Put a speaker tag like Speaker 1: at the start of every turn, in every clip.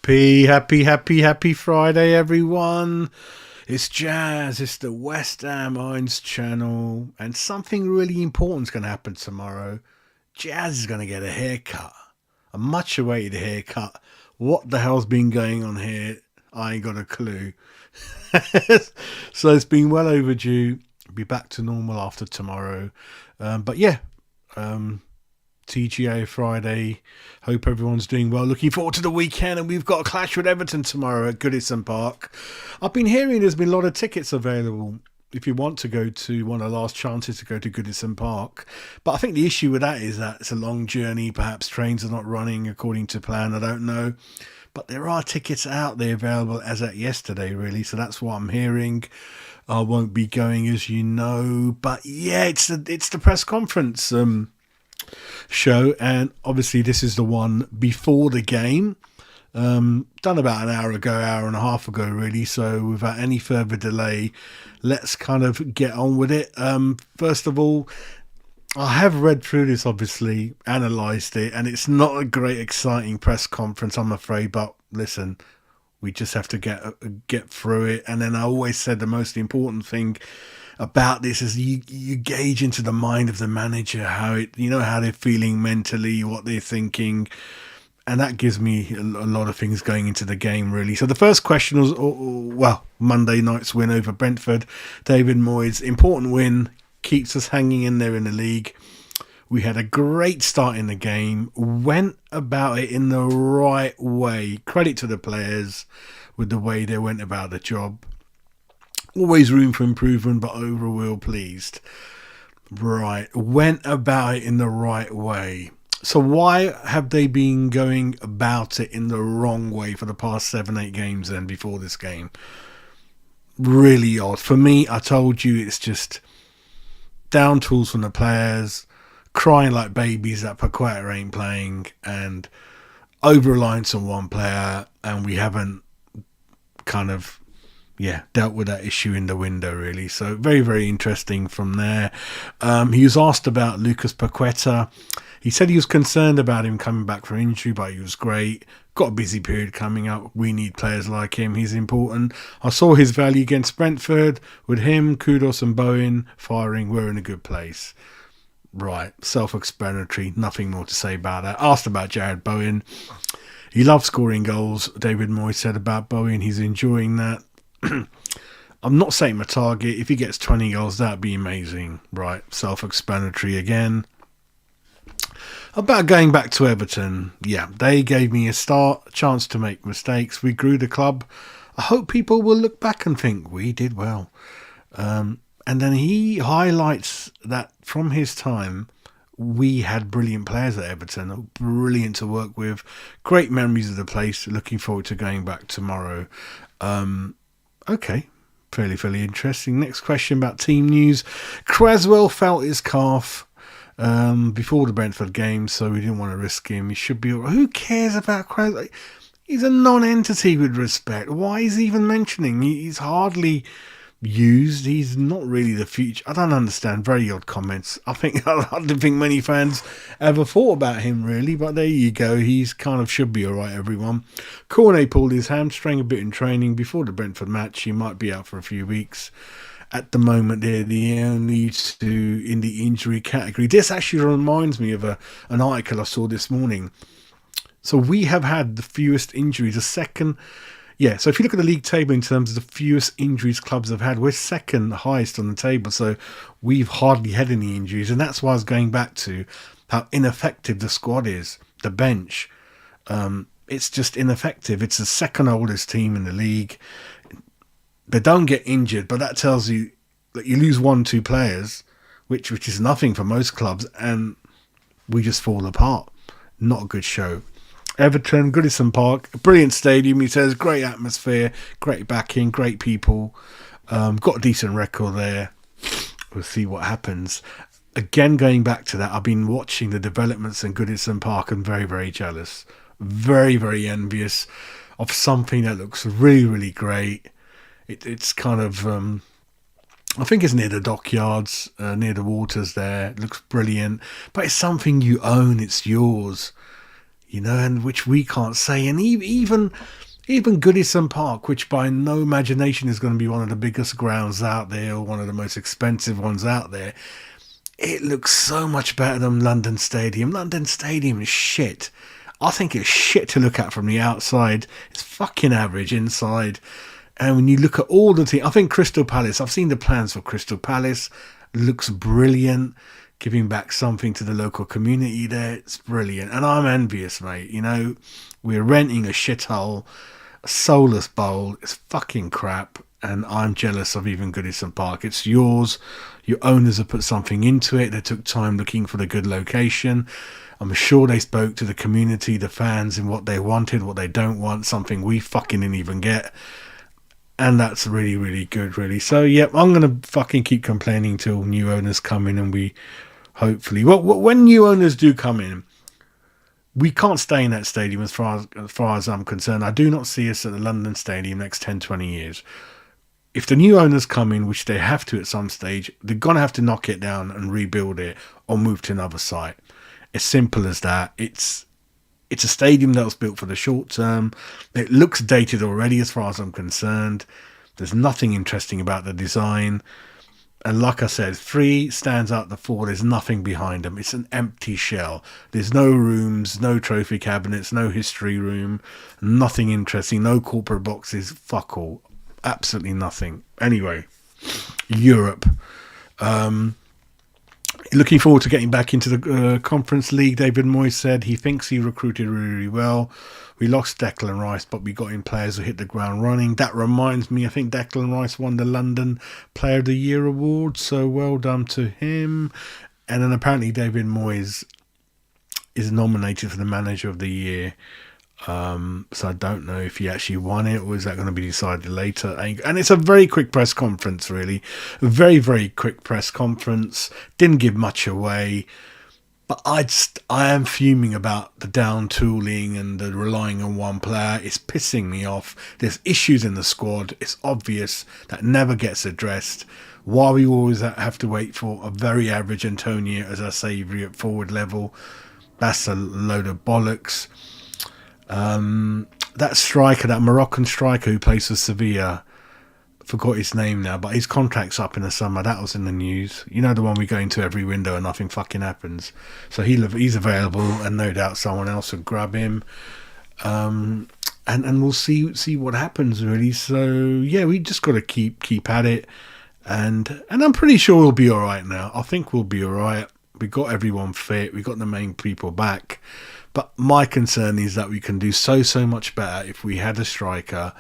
Speaker 1: Happy Friday, everyone. It's Jazz, it's the West Ham Irons channel, and something really important is going to happen tomorrow. Jazz is going to get a haircut, a much awaited haircut. What the hell's been going on here? I ain't got a clue. So it's been well overdue. Be back to normal after tomorrow. But yeah, TGA Friday. Hope everyone's doing well. Looking forward to the weekend, and we've got a clash with Everton tomorrow at Goodison Park. I've been hearing there's been a lot of tickets available if you want to go to one of the last chances to go to Goodison Park. But I think the issue with that is that it's a long journey. Perhaps trains are not running according to plan. I don't know. But there are tickets out there available as at yesterday, really. So that's what I'm hearing. I won't be going, as you know. But yeah, it's the press conference show, and obviously this is the one before the game, done about an hour and a half ago really. So without any further delay, let's kind of get on with it. First of all, I have read through this, obviously analysed it, and it's not a great exciting press conference, I'm afraid, but listen, we just have to get through it. And then I always said the most important thing about this is you gauge into the mind of the manager, how they're feeling mentally, what they're thinking, and that gives me a lot of things going into the game, really. So the first question was, Monday night's win over Brentford. David Moyes, important win, keeps us hanging in there in the league. We had a great start in the game, went about it in the right way. Credit to the players with the way they went about the job. Always room for improvement, but overall pleased. Right, went about it in the right way. So why have they been going about it in the wrong way for the past 7-8 games then before this game? Really odd. For me, I told you, it's just down tools from the players, crying like babies that Paqueta ain't playing, and over-reliance on one player, and we haven't kind of dealt with that issue in the window, really. So very, very interesting from there. He was asked about Lucas Paqueta. He said he was concerned about him coming back from injury, but he was great. Got a busy period coming up. We need players like him. He's important. I saw his value against Brentford. With him, Kudos and Bowen firing, we're in a good place. Right, self-explanatory. Nothing more to say about that. Asked about Jared Bowen. He loves scoring goals. David Moyes said about Bowen, he's enjoying that. I'm not saying my target. If he gets 20 goals, that'd be amazing. Right, self-explanatory again. About going back to Everton, they gave me a chance to make mistakes. We grew the club. I hope people will look back and think we did well. And then he highlights that from his time, we had brilliant players at Everton, brilliant to work with, great memories of the place. Looking forward to going back tomorrow. Okay, fairly interesting. Next question about team news. Cresswell felt his calf before the Brentford game, so we didn't want to risk him. He should be all right. Who cares about Cresswell? He's a non-entity with respect. Why is he even mentioning? He's hardly used. He's not really the future. I don't understand. Very odd comments. I don't think many fans ever thought about him, really, but there you go. He's kind of should be all right, everyone. Cornet pulled his hamstring a bit in training before the Brentford match. He might be out for a few weeks. At the moment, they're the only two in the injury category. This actually reminds me of an article I saw this morning. So we have had the fewest injuries, so if you look at the league table in terms of the fewest injuries clubs have had, we're second highest on the table. So we've hardly had any injuries. And that's why I was going back to how ineffective the squad is, the bench. It's just ineffective. It's the second oldest team in the league. They don't get injured, but that tells you that you lose 1-2 players, which is nothing for most clubs, and we just fall apart. Not a good show. Everton, Goodison Park, brilliant stadium, he says, great atmosphere, great backing, great people, got a decent record there. We'll see what happens. Again, going back to that, I've been watching the developments in Goodison Park and very, very jealous, very, very envious of something that looks really, really great. It's kind of, I think it's near the dockyards, near the waters there. It looks brilliant, but it's something you own, it's yours. and which we can't say. And even Goodison Park, which by no imagination is going to be one of the biggest grounds out there or one of the most expensive ones out there, it looks so much better than London Stadium. London Stadium is shit. I think it's shit to look at from the outside. It's fucking average inside. And when you look at all the teams, I think Crystal Palace, I've seen the plans for Crystal Palace, looks brilliant, giving back something to the local community there. It's brilliant. And I'm envious, mate. We're renting a shithole, a soulless bowl. It's fucking crap. And I'm jealous of even Goodison Park. It's yours. Your owners have put something into it. They took time looking for the good location. I'm sure they spoke to the community, the fans, and what they wanted, what they don't want, something we fucking didn't even get. And that's really, really good, really. So, yeah, I'm going to fucking keep complaining till new owners come in and we hopefully... Well, when new owners do come in, we can't stay in that stadium as far as I'm concerned. I do not see us at the London Stadium next 10, 20 years. If the new owners come in, which they have to at some stage, they're going to have to knock it down and rebuild it or move to another site. As simple as that. It's a stadium that was built for the short term. It looks dated already as far as I'm concerned. There's nothing interesting about the design. And like I said, 3 stands out the 4. There's nothing behind them. It's an empty shell. There's no rooms, no trophy cabinets, no history room, nothing interesting, no corporate boxes, fuck all. Absolutely nothing. Anyway, Europe. Looking forward to getting back into the Conference League. David Moyes said he thinks he recruited really, really well. We lost Declan Rice, but we got in players who hit the ground running. That reminds me, I think Declan Rice won the London Player of the Year award, so well done to him. And then apparently David Moyes is nominated for the Manager of the Year. So I don't know if he actually won it or is that going to be decided later. And it's a very quick press conference, really. A very, very quick press conference. Didn't give much away. But I am fuming about the down tooling and the relying on one player. It's pissing me off. There's issues in the squad. It's obvious that never gets addressed. Why we always have to wait for a very average Antonio as our saviour at forward level. That's a load of bollocks. That striker, that Moroccan striker who plays for Sevilla, forgot his name now, but his contract's up in the summer. That was in the news. You know, the one we go into every window and nothing fucking happens. So he's available, and no doubt someone else will grab him. And we'll see what happens, really. So yeah, we just got to keep at it, and I'm pretty sure we'll be all right now. I think we'll be all right. We got everyone fit. We got the main people back. But my concern is that we can do so much better if we had a striker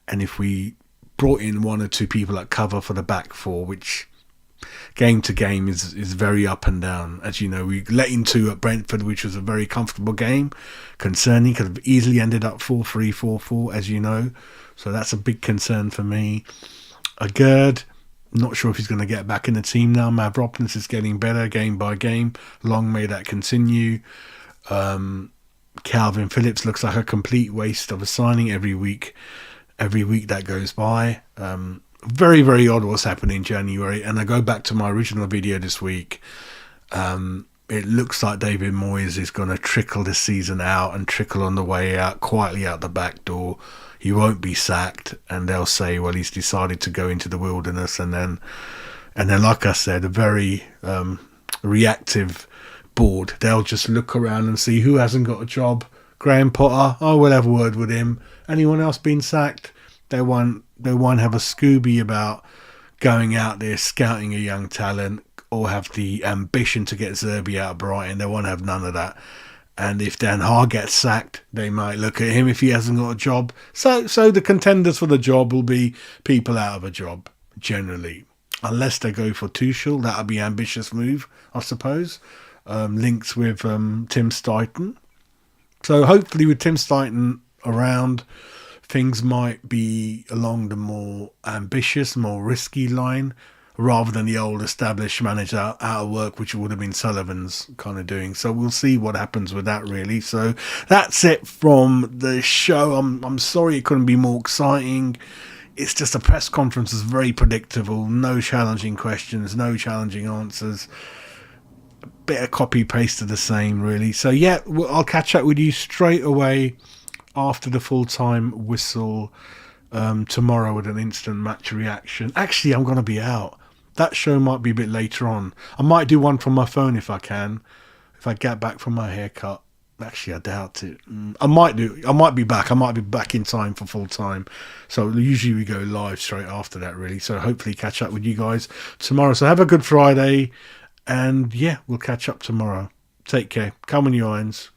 Speaker 1: and if we brought in 1 or 2 people at cover for the back 4, which game to game is very up and down. As you know, we let in 2 at Brentford, which was a very comfortable game. Concerning, could have easily ended up 4-3, 4-4, as you know. So that's a big concern for me. Gerd, not sure if he's going to get back in the team now. Mavropoulos is getting better game by game. Long may that continue. Calvin Phillips looks like a complete waste of a signing every week that goes by. Very, very odd what's happened in January. And I go back to my original video this week. It looks like David Moyes is going to trickle this season out and trickle on the way out, quietly out the back door. He won't be sacked, and they'll say, well, he's decided to go into the wilderness. And then like I said, a very reactive board. They'll just look around and see who hasn't got a job. Graham Potter, we'll have a word with him. Anyone else been sacked? They won't have a Scooby about going out there scouting a young talent or have the ambition to get Zerbi out of Brighton. They won't have none of that. And if Dan Haar gets sacked, they might look at him if he hasn't got a job. So the contenders for the job will be people out of a job, generally. Unless they go for Tuchel, that would be an ambitious move, I suppose. Links with Tim Steidten. So hopefully with Tim Steidten around, things might be along the more ambitious, more risky line, rather than the old established manager out of work, which would have been Sullivan's kind of doing. So we'll see what happens with that, really. So that's it from the show. I'm sorry it couldn't be more exciting. It's just a press conference is very predictable. No challenging questions, no challenging answers. bit of copy paste of the same, really. So yeah, I'll catch up with you straight away after the full-time whistle tomorrow with an instant match reaction. Actually, I'm going to be out. That show might be a bit later on. I might do one from my phone if I can, if I get back from my haircut. Actually, I doubt it. I might do. I might be back. I might be back in time for full time. So usually we go live straight after that, really. So hopefully catch up with you guys tomorrow. So have a good Friday. And yeah, we'll catch up tomorrow. Take care. Come on, you irons.